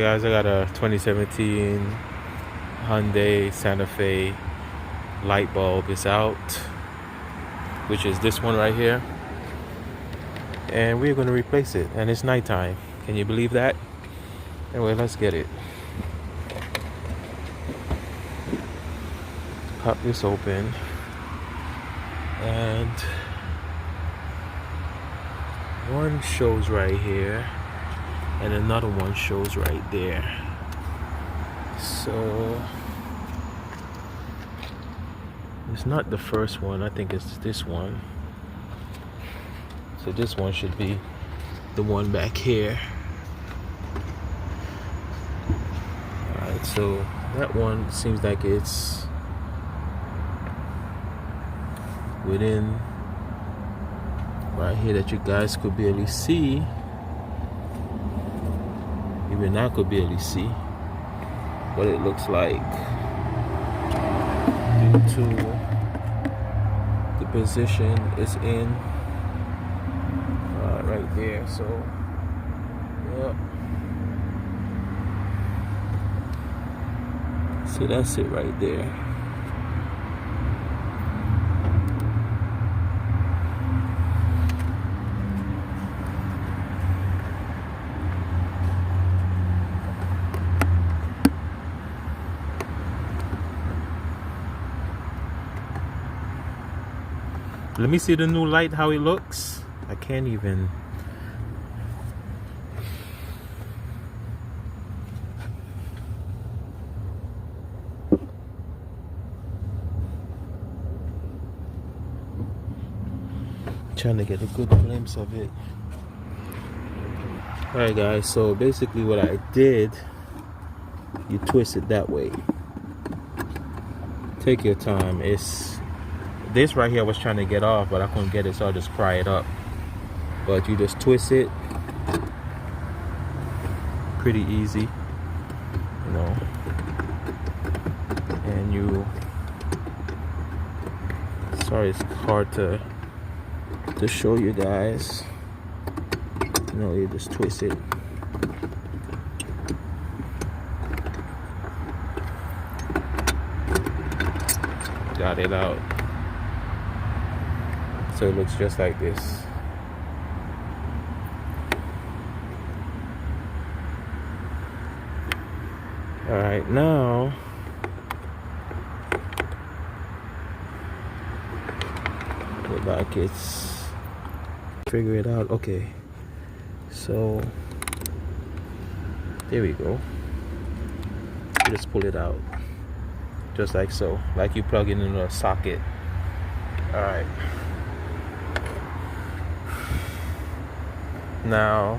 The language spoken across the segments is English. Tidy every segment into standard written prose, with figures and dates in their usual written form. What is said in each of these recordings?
Alright guys, I got a 2017 Hyundai Santa Fe light bulb. Is out, which is this one right here, and we're going to replace it, and it's nighttime. Can you believe that? Anyway, let's get it. Pop this open, and one shows right here and another one shows right there. So it's not the first one, I think it's this one. So this one should be the one back here. Alright, so that one seems like it's within right here that you guys could barely see. Even I could barely see what it looks like due to the position it's in right there. So yeah, so that's it right there. Let me see the new light, how it looks. I can't even. Trying to get a good glimpse of it. Alright guys, so basically what I did, you twist it that way. Take your time. This right here I was trying to get off, but I couldn't get it, so I just pry it up. But you just twist it. Pretty easy, you know. And you, sorry it's hard to show you guys. You know, you just twist it. Got it out. So it looks just like this. Alright, now go back, it's figure it out. Okay, so there we go. Just pull it out just like so, like you plug it into a socket. Alright, now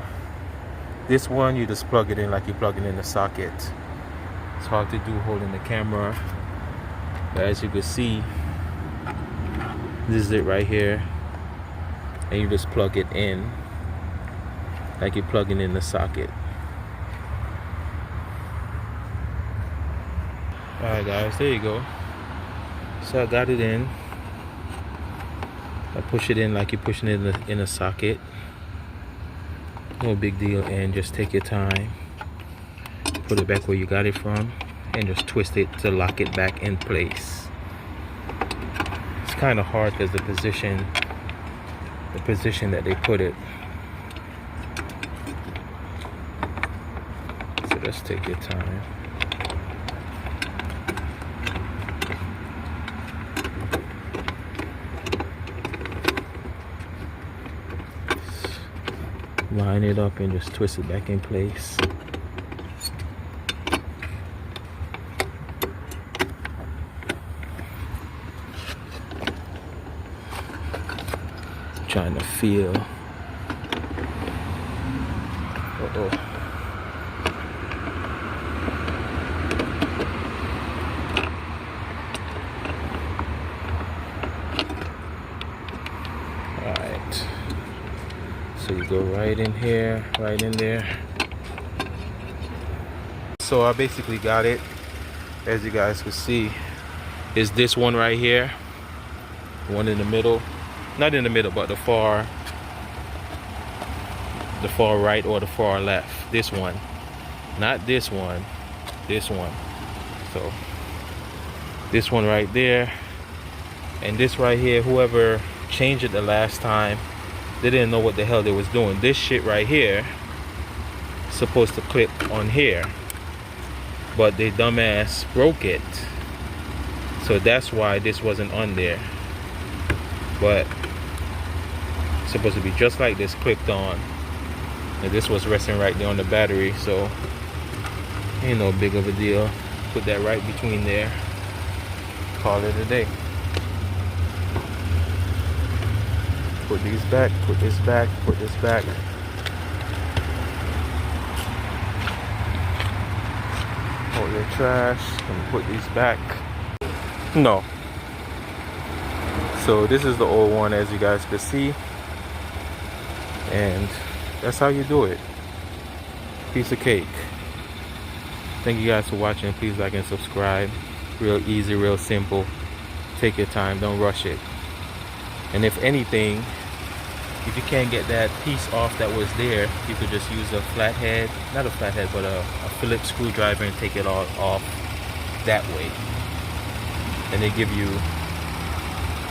this one you just plug it in like you plug it in the socket. It's hard to do holding the camera, but as you can see, this is it right here, and you just plug it in like you're plugging in the socket. Alright guys, there you go. So I got it in. I push it in like you're pushing it in a socket. No big deal, and just take your time. Put it back where you got it from, and just twist it to lock it back in place. It's kind of hard because the position that they put it. So just take your time. Line it up and just twist it back in place. Trying to feel. Alright. So you go right in here, right in there. So I basically got it, as you guys can see, is this one right here. The one in the middle. Not in the middle, but the far right or the far left. This one. Not this one, this one. So this one right there, and this right here, whoever changed it the last time, they didn't know what the hell they was doing. This shit right here supposed to clip on here, but they dumbass broke it, so that's why this wasn't on there. But it's supposed to be just like this, clipped on, and this was resting right there on the battery, so ain't no big of a deal. Put that right between there, call it a day. Put these back, put this back, put this back. Hold your trash and put these back. No. So this is the old one, as you guys can see, and that's how you do it. Piece of cake. Thank you guys for watching. Please like and subscribe. Real easy, real simple. Take your time, don't rush it. And if anything, if you can't get that piece off that was there, you could just use a flathead, not a flathead, but a Phillips screwdriver and take it all off that way. And they give you,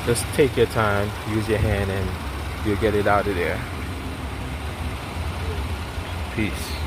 just take your time, use your hand, and you'll get it out of there. Peace.